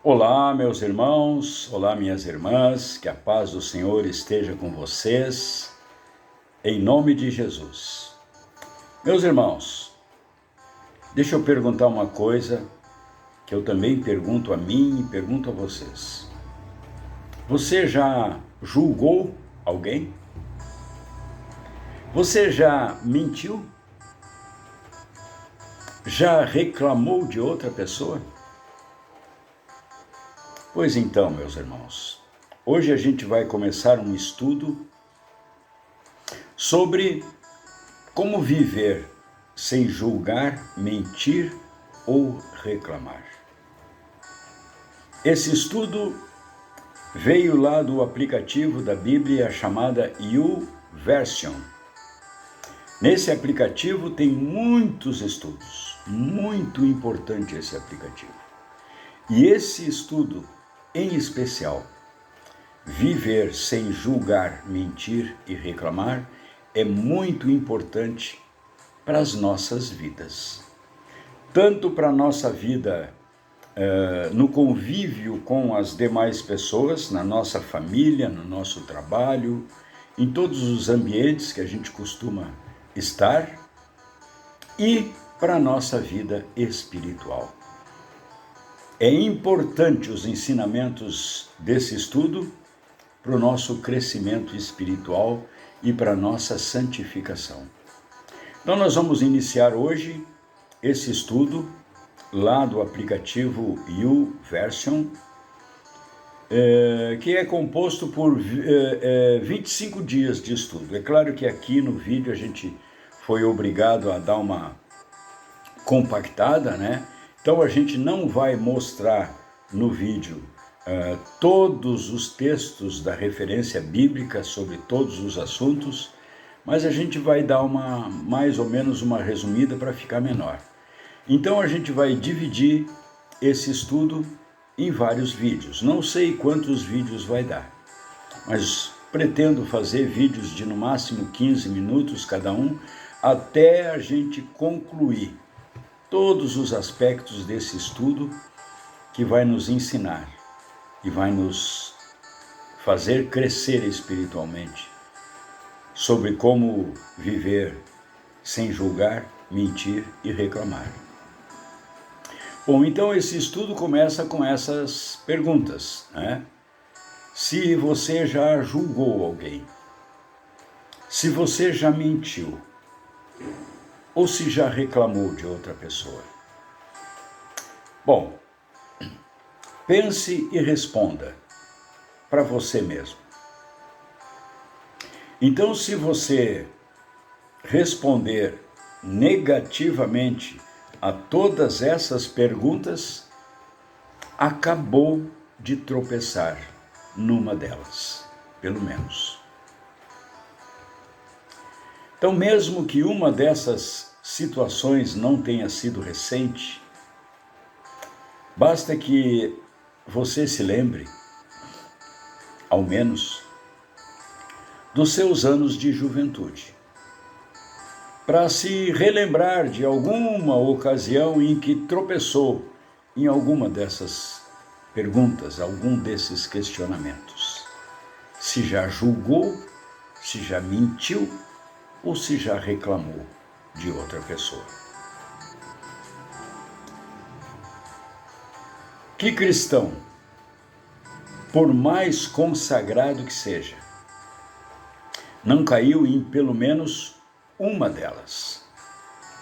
Olá, meus irmãos, olá, minhas irmãs, que a paz do Senhor esteja com vocês, em nome de Jesus. Meus irmãos, deixa eu perguntar uma coisa que eu também pergunto a mim e pergunto a vocês. Você já julgou alguém? Você já mentiu? Já reclamou de outra pessoa? Pois então, meus irmãos, hoje a gente vai começar um estudo sobre como viver sem julgar, mentir ou reclamar. Esse estudo veio lá do aplicativo da Bíblia chamada YouVersion. Nesse aplicativo tem muitos estudos, muito importante esse aplicativo. E esse estudo, em especial, viver sem julgar, mentir e reclamar, é muito importante para as nossas vidas. Tanto para a nossa vida no convívio com as demais pessoas, na nossa família, no nosso trabalho, em todos os ambientes que a gente costuma estar, e para a nossa vida espiritual. É importante os ensinamentos desse estudo para o nosso crescimento espiritual e para a nossa santificação. Então nós vamos iniciar hoje esse estudo lá do aplicativo YouVersion, que é composto por 25 dias de estudo. É claro que aqui no vídeo a gente foi obrigado a dar uma compactada, né? Então a gente não vai mostrar no vídeo todos os textos da referência bíblica sobre todos os assuntos, mas a gente vai dar mais ou menos uma resumida para ficar menor. Então a gente vai dividir esse estudo em vários vídeos. Não sei quantos vídeos vai dar, mas pretendo fazer vídeos de no máximo 15 minutos cada um, até a gente concluir todos os aspectos desse estudo que vai nos ensinar e vai nos fazer crescer espiritualmente sobre como viver sem julgar, mentir e reclamar. Bom, então esse estudo começa com essas perguntas, né? Se você já julgou alguém, se você já mentiu, ou se já reclamou de outra pessoa. Bom, pense e responda para você mesmo. Então, se você responder negativamente a todas essas perguntas, acabou de tropeçar numa delas, pelo menos. Então, mesmo que uma dessas situações não tenha sido recente, basta que você se lembre, ao menos, dos seus anos de juventude, para se relembrar de alguma ocasião em que tropeçou em alguma dessas perguntas, algum desses questionamentos. Se já julgou, se já mentiu, ou se já reclamou de outra pessoa. Que cristão, por mais consagrado que seja, não caiu em pelo menos uma delas,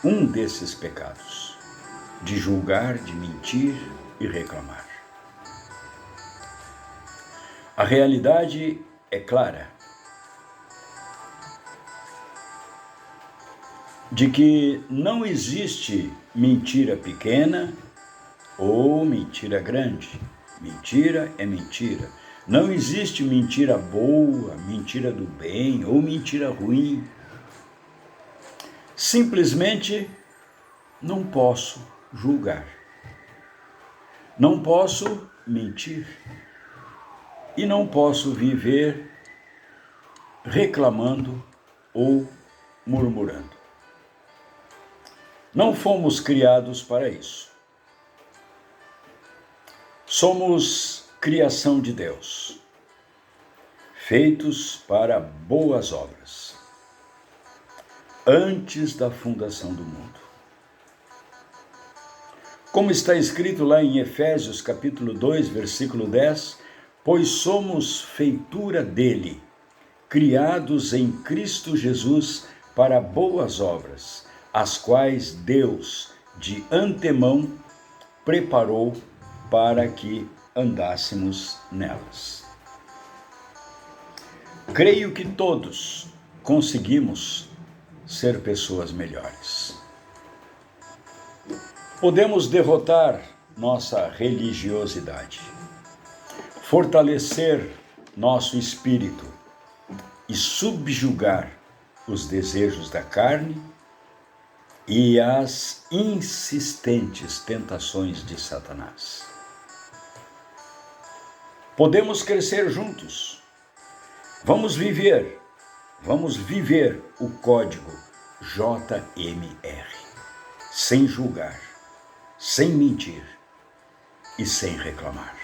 um desses pecados, de julgar, de mentir e reclamar? A realidade é clara, de que não existe mentira pequena ou mentira grande. Mentira é mentira. Não existe mentira boa, mentira do bem ou mentira ruim. Simplesmente não posso julgar. Não posso mentir. E não posso viver reclamando ou murmurando. Não fomos criados para isso. Somos criação de Deus, feitos para boas obras, antes da fundação do mundo. Como está escrito lá em Efésios capítulo 2, versículo 10, pois somos feitura dele, criados em Cristo Jesus para boas obras, as quais Deus de antemão preparou para que andássemos nelas. Creio que todos conseguimos ser pessoas melhores. Podemos derrotar nossa religiosidade, fortalecer nosso espírito e subjugar os desejos da carne e as insistentes tentações de Satanás. Podemos crescer juntos. Vamos viver o código JMR, sem julgar, sem mentir e sem reclamar.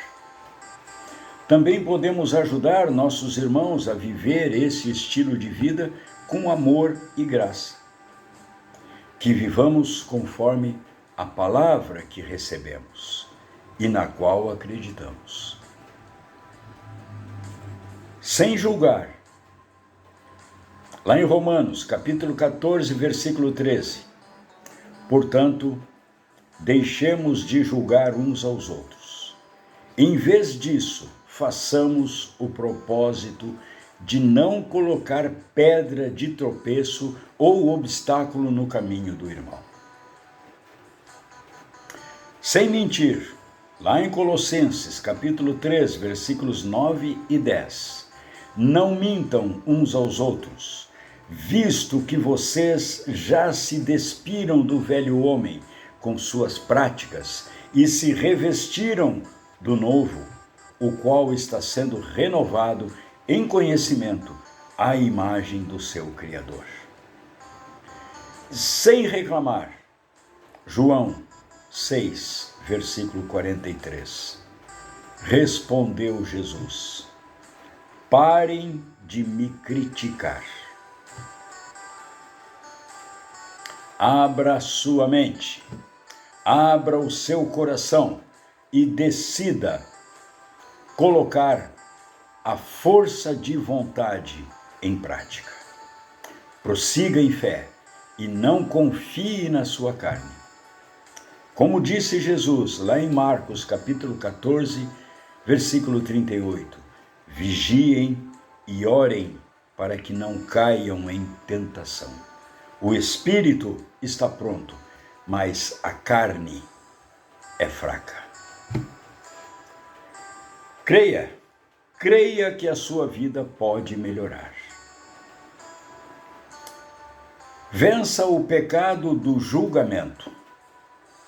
Também podemos ajudar nossos irmãos a viver esse estilo de vida com amor e graça. Que vivamos conforme a palavra que recebemos e na qual acreditamos. Sem julgar. Lá em Romanos, capítulo 14, versículo 13. Portanto, deixemos de julgar uns aos outros. Em vez disso, façamos o propósito de não colocar pedra de tropeço ou obstáculo no caminho do irmão. Sem mentir. Lá em Colossenses, capítulo 3, versículos 9 e 10. Não mintam uns aos outros, visto que vocês já se despiram do velho homem com suas práticas e se revestiram do novo, o qual está sendo renovado em conhecimento à imagem do seu Criador. Sem reclamar. João 6, versículo 43. Respondeu Jesus: parem de me criticar. Abra sua mente, abra o seu coração e decida colocar a força de vontade em prática. Prossiga em fé e não confie na sua carne. Como disse Jesus lá em Marcos capítulo 14, versículo 38, vigiem e orem para que não caiam em tentação. O espírito está pronto, mas a carne é fraca. Creia que a sua vida pode melhorar. Vença o pecado do julgamento.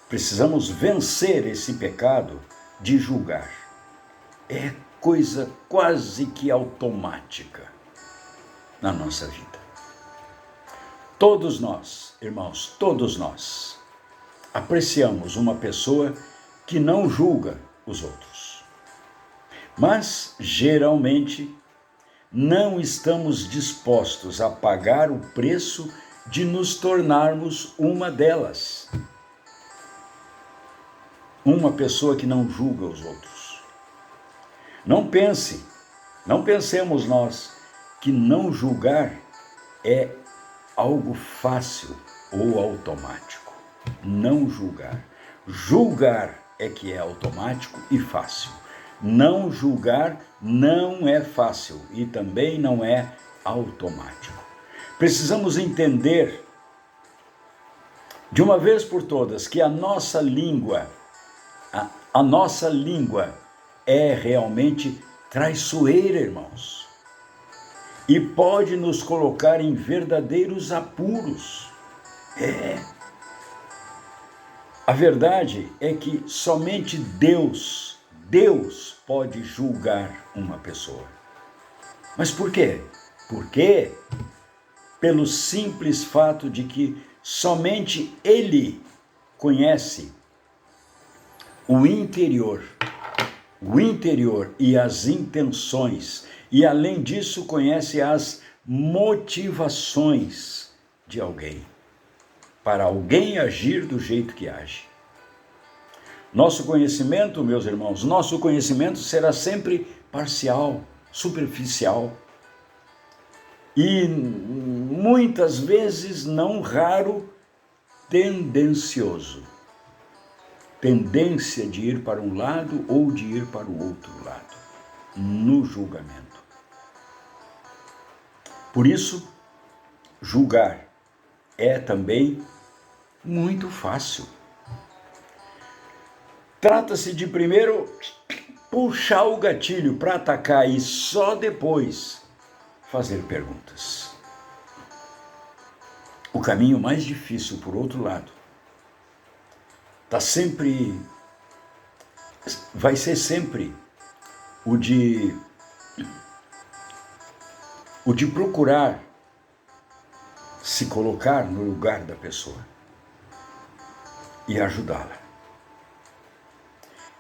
Precisamos vencer esse pecado de julgar. É coisa quase que automática na nossa vida. Todos nós, irmãos, todos nós apreciamos uma pessoa que não julga os outros. Mas, geralmente, não estamos dispostos a pagar o preço de nos tornarmos uma delas. Uma pessoa que não julga os outros. Não pensemos nós que não julgar é algo fácil ou automático. Não julgar. Julgar é que é automático e fácil. Não julgar não é fácil e também não é automático. Precisamos entender de uma vez por todas que a nossa língua é realmente traiçoeira, irmãos. E pode nos colocar em verdadeiros apuros. A verdade é que somente Deus pode julgar uma pessoa. Mas por quê? Porque pelo simples fato de que somente Ele conhece o interior o interior e as intenções, e além disso conhece as motivações de alguém, para alguém agir do jeito que age. Nosso conhecimento, meus irmãos, nosso conhecimento será sempre parcial, superficial e muitas vezes, não raro, tendencioso. Tendência de ir para um lado ou de ir para o outro lado, no julgamento. Por isso, julgar é também muito fácil. Trata-se de primeiro puxar o gatilho para atacar e só depois fazer perguntas. O caminho mais difícil, por outro lado, vai ser sempre o de procurar se colocar no lugar da pessoa e ajudá-la.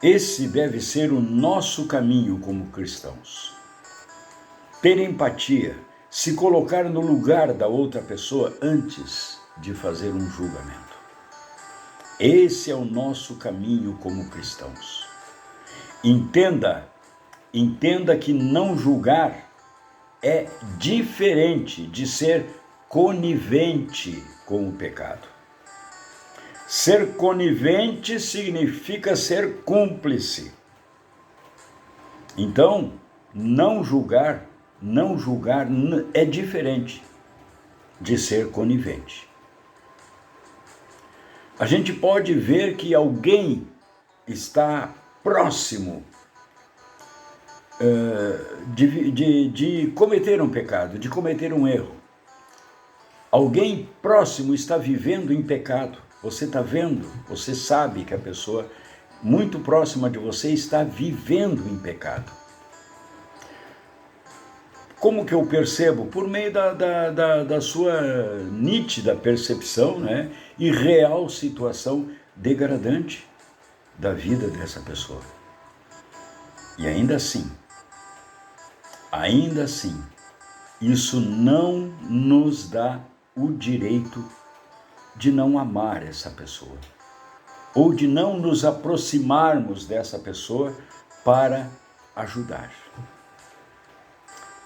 Esse deve ser o nosso caminho como cristãos. Ter empatia, se colocar no lugar da outra pessoa antes de fazer um julgamento. Esse é o nosso caminho como cristãos. Entenda que não julgar é diferente de ser conivente com o pecado. Ser conivente significa ser cúmplice. Então, não julgar é diferente de ser conivente. A gente pode ver que alguém está próximo de cometer um pecado, de cometer um erro. Alguém próximo está vivendo em pecado. Você está vendo, você sabe que a pessoa muito próxima de você está vivendo em pecado. Como que eu percebo? Por meio da sua nítida percepção, né? E real situação degradante da vida dessa pessoa. E ainda assim, isso não nos dá o direito de não amar essa pessoa, ou de não nos aproximarmos dessa pessoa para ajudar.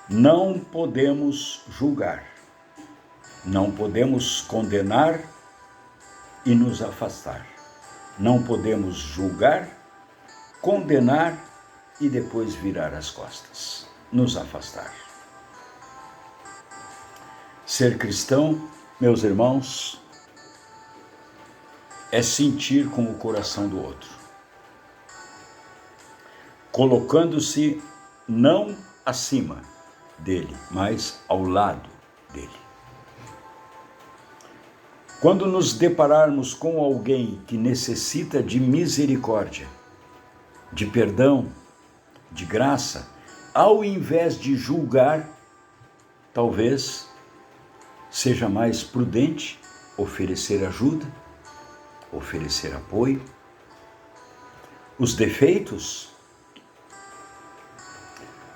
Não podemos julgar, não podemos condenar e nos afastar. Não podemos julgar, condenar e depois virar as costas, nos afastar. Ser cristão, meus irmãos, é sentir com o coração do outro, colocando-se não acima dele, mas ao lado dele. Quando nos depararmos com alguém que necessita de misericórdia, de perdão, de graça, ao invés de julgar, talvez seja mais prudente oferecer ajuda, oferecer apoio. Os defeitos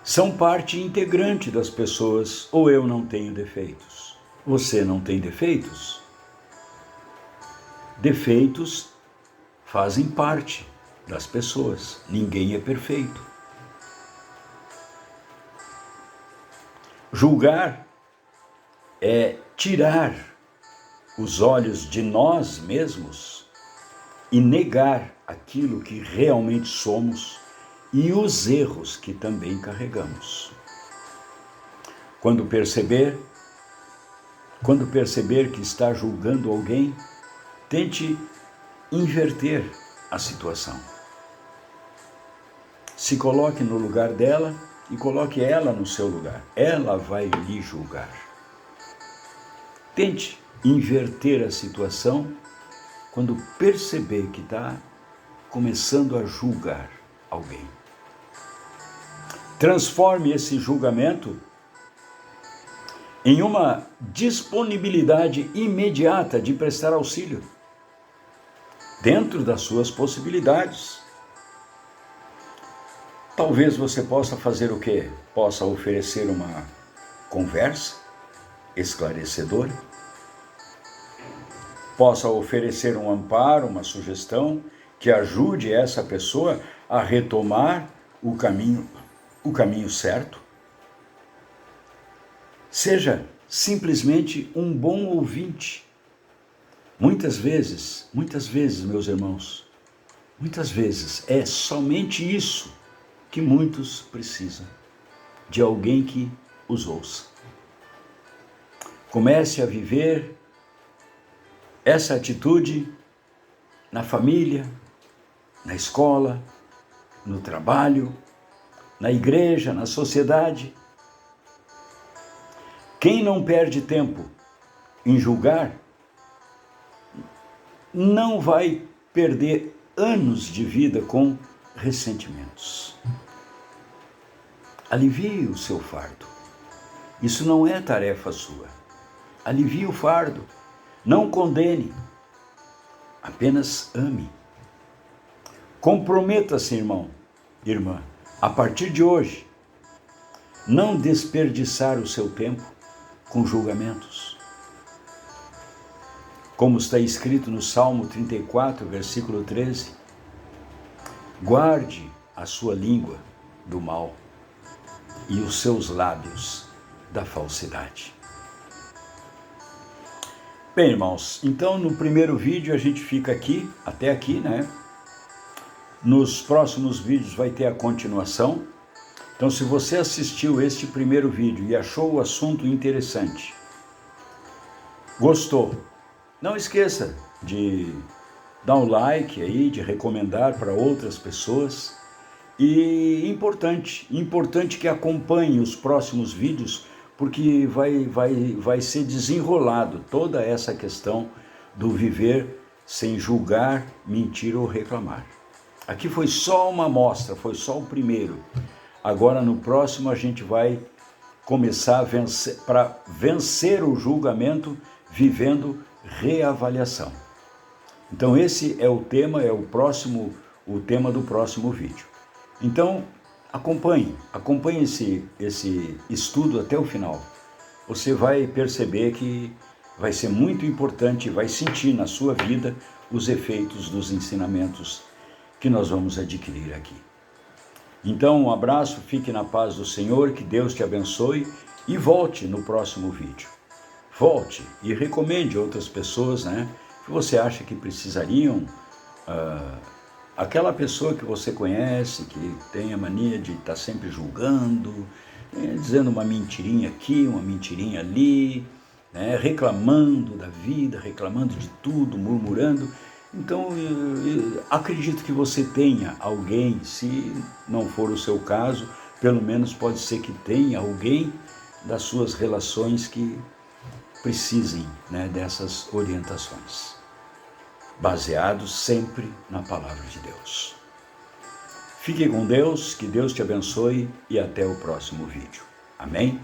são parte integrante das pessoas. Ou eu não tenho defeitos, você não tem defeitos. Defeitos fazem parte das pessoas. Ninguém é perfeito. Julgar é tirar os olhos de nós mesmos e negar aquilo que realmente somos e os erros que também carregamos. Quando perceber que está julgando alguém, tente inverter a situação. Se coloque no lugar dela e coloque ela no seu lugar. Ela vai lhe julgar. Tente inverter a situação quando perceber que está começando a julgar alguém. Transforme esse julgamento em uma disponibilidade imediata de prestar auxílio, dentro das suas possibilidades. Talvez você possa fazer o quê? Possa oferecer uma conversa esclarecedora, possa oferecer um amparo, uma sugestão que ajude essa pessoa a retomar o caminho certo. Seja simplesmente um bom ouvinte. Muitas vezes, meus irmãos, muitas vezes é somente isso que muitos precisam, de alguém que os ouça. Comece a viver essa atitude na família, na escola, no trabalho, na igreja, na sociedade. Quem não perde tempo em julgar, não vai perder anos de vida com ressentimentos. Alivie o seu fardo. Isso não é tarefa sua. Alivie o fardo. Não condene. Apenas ame. Comprometa-se, irmão, irmã, a partir de hoje, não desperdiçar o seu tempo com julgamentos. Como está escrito no Salmo 34, versículo 13, guarde a sua língua do mal e os seus lábios da falsidade. Bem, irmãos, então no primeiro vídeo a gente fica aqui, até aqui, né? Nos próximos vídeos vai ter a continuação. Então, se você assistiu este primeiro vídeo e achou o assunto interessante, gostou, não esqueça de dar um like aí, de recomendar para outras pessoas. E importante que acompanhe os próximos vídeos, porque vai ser desenrolado toda essa questão do viver sem julgar, mentir ou reclamar. Aqui foi só uma amostra, foi só o primeiro. Agora no próximo a gente vai começar para vencer o julgamento, vivendo reavaliação. Então esse é o tema, o tema do próximo vídeo. Então acompanhe esse estudo até o final. Você vai perceber que vai ser muito importante, vai sentir na sua vida os efeitos dos ensinamentos que nós vamos adquirir aqui. Então, um abraço, fique na paz do Senhor, que Deus te abençoe e volte no próximo vídeo. Volte e recomende outras pessoas, né, que você acha que precisariam, aquela pessoa que você conhece, que tem a mania de estar sempre julgando, dizendo uma mentirinha aqui, uma mentirinha ali, né, reclamando da vida, reclamando de tudo, murmurando. Então, acredito que você tenha alguém, se não for o seu caso, pelo menos pode ser que tenha alguém das suas relações que precisem, né, dessas orientações, baseados sempre na palavra de Deus. Fique com Deus, que Deus te abençoe e até o próximo vídeo. Amém?